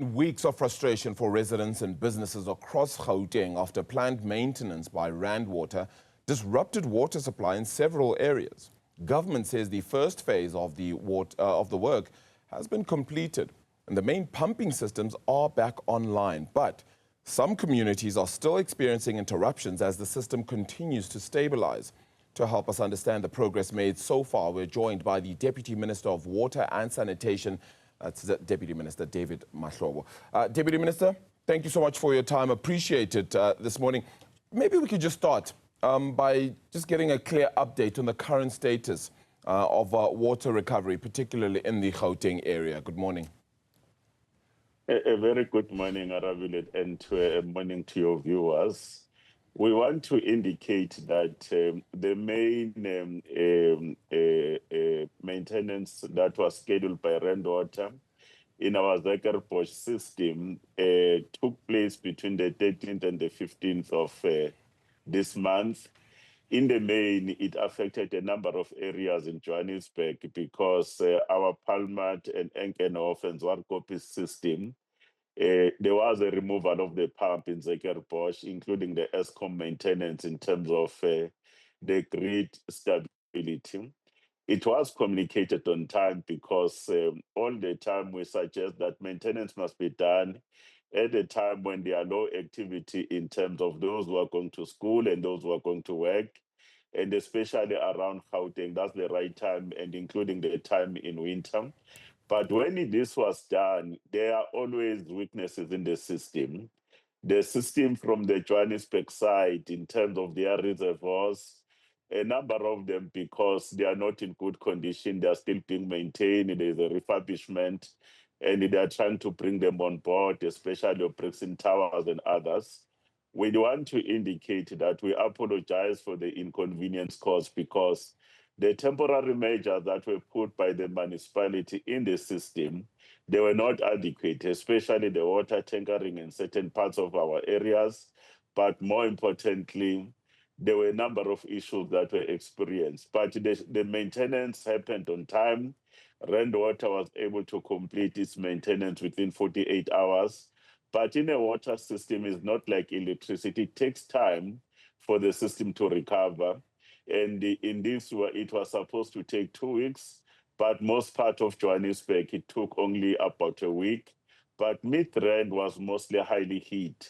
Weeks of frustration for residents and businesses across Gauteng after planned maintenance by Rand Water disrupted water supply in several areas. Government says the first phase of the work has been completed and the main pumping systems are back online. But some communities are still experiencing interruptions as the system continues to stabilize. To help us understand the progress made so far, we're joined by the Deputy Minister of Water and Sanitation, that's Deputy Minister David Mahlobo. Deputy Minister, thank you so much for your time. Appreciate it this morning. Maybe we could just start by just getting a clear update on the current status of water recovery, particularly in the Gauteng area. Good morning. A very good morning, Aravilet, and a morning to your viewers. We want to indicate that the main maintenance that was scheduled by Rand Water in our Zuikerpoort system took place between the 13th and the 15th of this month. In the main, it affected a number of areas in Johannesburg because our Palmat and Enkenhof and Zwartkoppe system, there was a removal of the pump in Zuikerpoort, including the ESCOM maintenance in terms of the grid stability. It was communicated on time because all the time we suggest that maintenance must be done at a time when there are low activity in terms of those who are going to school and those who are going to work, and especially around Gauteng, that's the right time, and including the time in winter. But when this was done, there are always weaknesses in the system. The system from the Johannesburg side, in terms of their reservoirs, a number of them, because they are not in good condition, they are still being maintained, there's a refurbishment, and they are trying to bring them on board, especially Brixton Towers and others. We want to indicate that we apologize for the inconvenience caused because the temporary measures that were put by the municipality in the system, they were not adequate, especially the water tankering in certain parts of our areas. But more importantly, there were a number of issues that were experienced. But the maintenance happened on time. Rand Water was able to complete its maintenance within 48 hours. But in a water system, it's not like electricity. It takes time for the system to recover. And in this, it was supposed to take 2 weeks, but most part of Johannesburg, it took only about a week. But Midrand was mostly highly heat.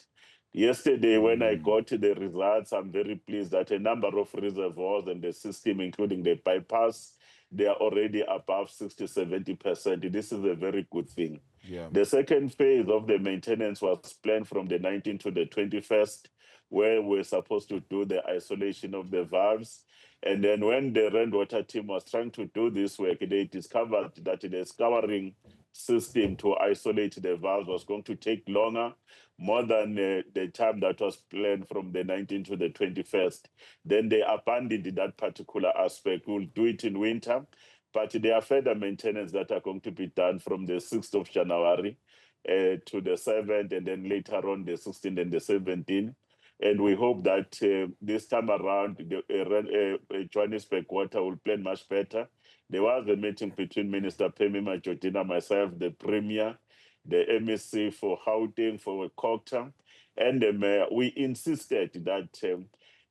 Yesterday, when I got the results, I'm very pleased that a number of reservoirs in the system, including the bypass, they are already above 60, 70%. This is a very good thing. Yeah. The second phase of the maintenance was planned from the 19th to the 21st, where we're supposed to do the isolation of the valves. And then when the Rand Water team was trying to do this work, they discovered that the scouring system to isolate the valves was going to take longer, more than the time that was planned from the 19th to the 21st. Then they abandoned that particular aspect. We'll do it in winter, but there are further maintenance that are going to be done from the 6th of January to the 7th, and then later on the 16th and the 17th. And we hope that this time around, Johannesburg Water will plan much better. There was a meeting between Minister Pemi Majortina, myself, the Premier, the MEC for Gauteng, for Cocta, and the Mayor. We insisted that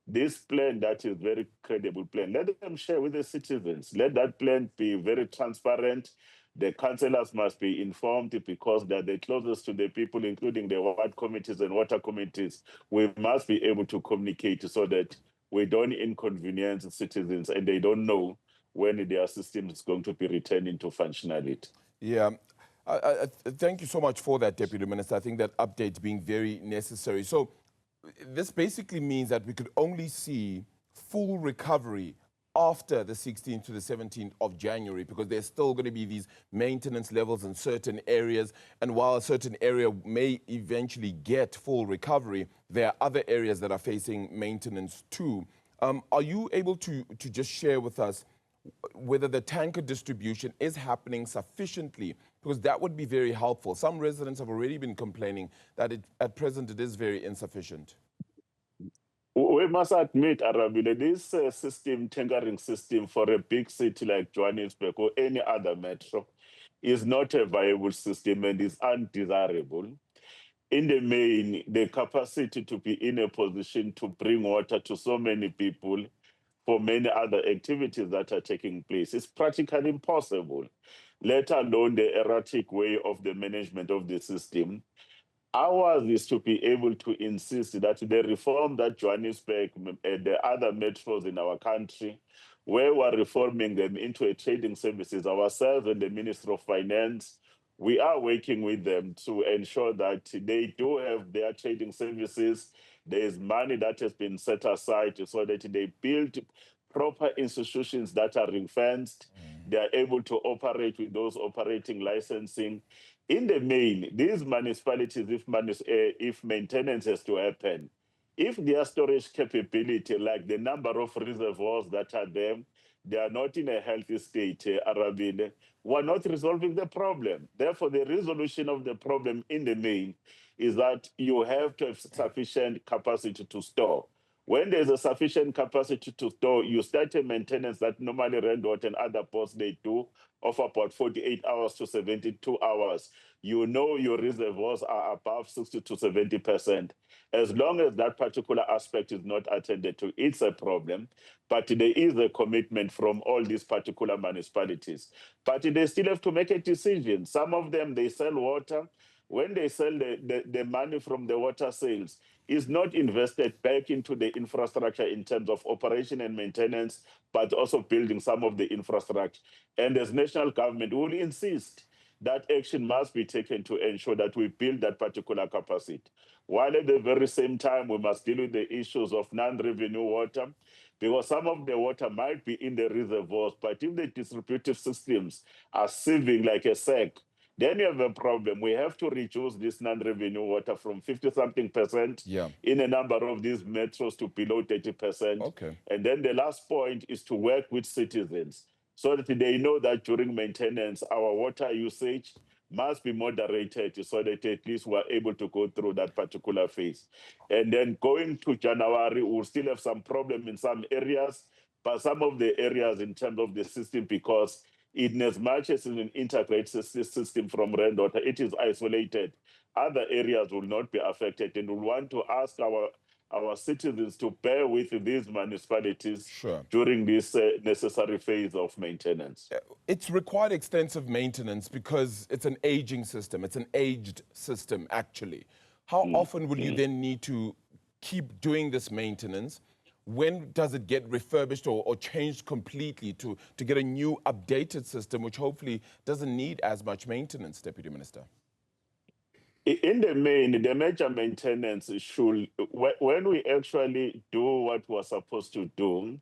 this plan that is very credible plan, let them share with the citizens. Let that plan be very transparent. The councillors must be informed because they're the closest to the people, including the ward committees and water committees. We must be able to communicate so that we don't inconvenience citizens and they don't know when their system is going to be returning to functionality. Yeah. Thank you so much for that, Deputy Minister. I think that update being very necessary. So this basically means that we could only see full recovery after the 16th to the 17th of January, because there's still going to be these maintenance levels in certain areas. And while a certain area may eventually get full recovery, there are other areas that are facing maintenance too. Are you able to just share with us whether the tanker distribution is happening sufficiently? Because that would be very helpful. Some residents have already been complaining that at present it is very insufficient. We must admit, Arabile, this tankering system for a big city like Johannesburg or any other metro, is not a viable system and is undesirable. In the main, the capacity to be in a position to bring water to so many people for many other activities that are taking place is practically impossible, let alone the erratic way of the management of the system. Ours is to be able to insist that the reform that Johannesburg and the other metros in our country, where we're reforming them into a trading services, ourselves and the Minister of Finance, we are working with them to ensure that they do have their trading services. There is money that has been set aside so that they build proper institutions that are ring-fenced. They are able to operate with those operating licensing. In the main, these municipalities, if maintenance has to happen, if their storage capability, like the number of reservoirs that are there, they are not in a healthy state, Arabile, we're not resolving the problem. Therefore, the resolution of the problem in the main is that you have to have sufficient capacity to store. When there's a sufficient capacity to store, you start a maintenance that normally Randwater and other ports they do of about 48 hours to 72 hours. You know your reservoirs are above 60 to 70%. As long as that particular aspect is not attended to, it's a problem. But there is a commitment from all these particular municipalities. But they still have to make a decision. Some of them, they sell water. When they sell the money from the water sales, is not invested back into the infrastructure in terms of operation and maintenance, but also building some of the infrastructure. And as national government, we will insist that action must be taken to ensure that we build that particular capacity. While at the very same time, we must deal with the issues of non-revenue water, because some of the water might be in the reservoirs, but if the distributive systems are sieving like a sack, then you have a problem. We have to reduce this non-revenue water from 50-something% in a number of these metros to below 30%. Okay. And then the last point is to work with citizens so that they know that during maintenance, our water usage must be moderated so that at least we're able to go through that particular phase. And then going to January, we'll still have some problem in some areas, but some of the areas in terms of the system, because in as much as it's an integrated system from Randwater, it is isolated. Other areas will not be affected, and we want to ask our citizens to bear with these municipalities during this necessary phase of maintenance. It's required extensive maintenance because it's an aging system. It's an aged system, actually. How often will you then need to keep doing this maintenance? When does it get refurbished or changed completely to get a new updated system, which hopefully doesn't need as much maintenance, Deputy Minister? In the main, the major maintenance should, when we actually do what we're supposed to do,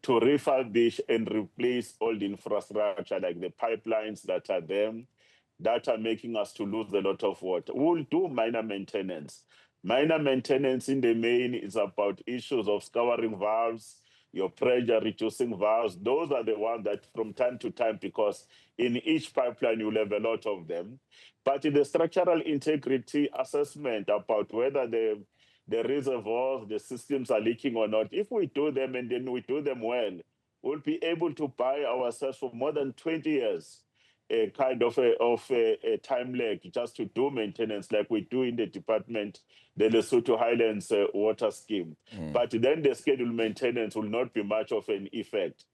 to refurbish and replace all the infrastructure, like the pipelines that are there, that are making us to lose a lot of water. We'll do minor maintenance. Minor maintenance in the main is about issues of scouring valves, your pressure reducing valves. Those are the ones that from time to time, because in each pipeline you'll have a lot of them. But in the structural integrity assessment about whether the reservoirs, the systems are leaking or not, if we do them and then we do them well, we'll be able to buy ourselves for more than 20 years a kind of a time lag just to do maintenance like we do in the department, the Lesotho Highlands water scheme. But then the scheduled maintenance will not be much of an effect.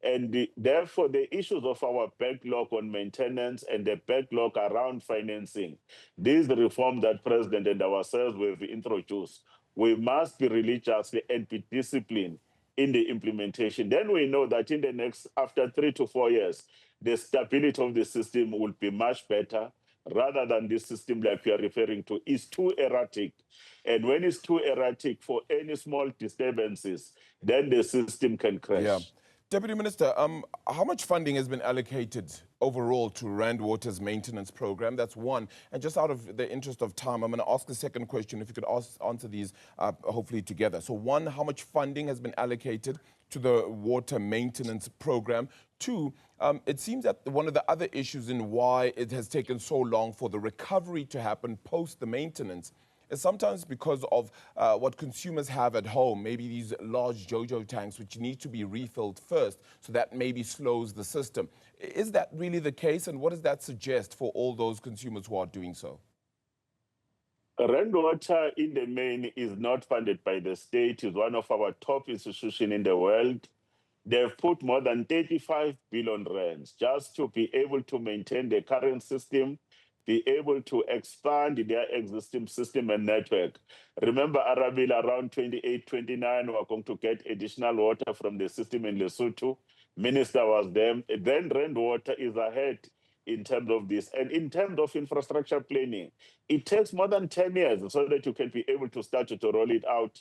And therefore, the issues of our backlog on maintenance and the backlog around financing, these reforms that President and ourselves will introduced, we must be religious and be disciplined in the implementation. Then we know that in the next, after 3 to 4 years, the stability of the system will be much better, rather than this system like we are referring to is too erratic. And when it's too erratic for any small disturbances, then the system can crash. Yeah. Deputy Minister, how much funding has been allocated overall to Randwater's maintenance program? That's one. And just out of the interest of time, I'm going to ask the second question, if you could answer these hopefully together. So one, how much funding has been allocated to the water maintenance program? Two, it seems that one of the other issues in why it has taken so long for the recovery to happen post the maintenance is sometimes because of what consumers have at home, maybe these large JoJo tanks which need to be refilled first, so that maybe slows the system. Is that really the case, and what does that suggest for all those consumers who are doing so? Rainwater in the main is not funded by the state, is one of our top institutions in the world. They've put more than 35 billion rands just to be able to maintain the current system, be able to expand their existing system and network. Remember, Arabil around 28, 29 were going to get additional water from the system in Lesotho. Minister was there. Then rainwater is ahead in terms of this. And in terms of infrastructure planning, it takes more than 10 years so that you can be able to start to roll it out.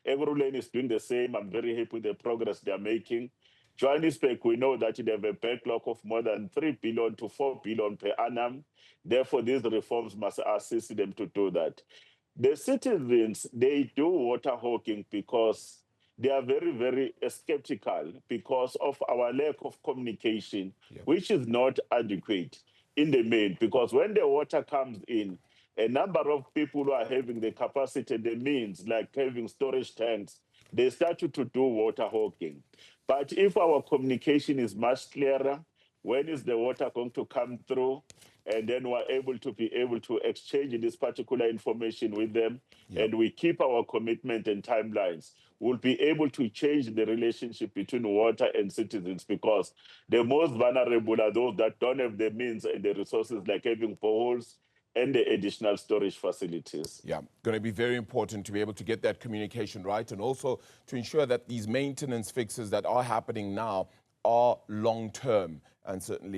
Ekurhuleni is doing the same. I'm very happy with the progress they're making. Johannesburg, we know that they have a backlog of more than 3 billion to 4 billion per annum. Therefore, these reforms must assist them to do that. The citizens, they do water hogging because they are very, very skeptical because of our lack of communication, which is not adequate in the main. Because when the water comes in, a number of people who are having the capacity, the means, like having storage tanks, they started to do water hogging. But if our communication is much clearer, when is the water going to come through? And then we're able to exchange this particular information with them, and we keep our commitment and timelines. We'll be able to change the relationship between water and citizens, because the most vulnerable are those that don't have the means and the resources, like having boreholes and the additional storage facilities. Yeah, going to be very important to be able to get that communication right, and also to ensure that these maintenance fixes that are happening now are long-term and certainly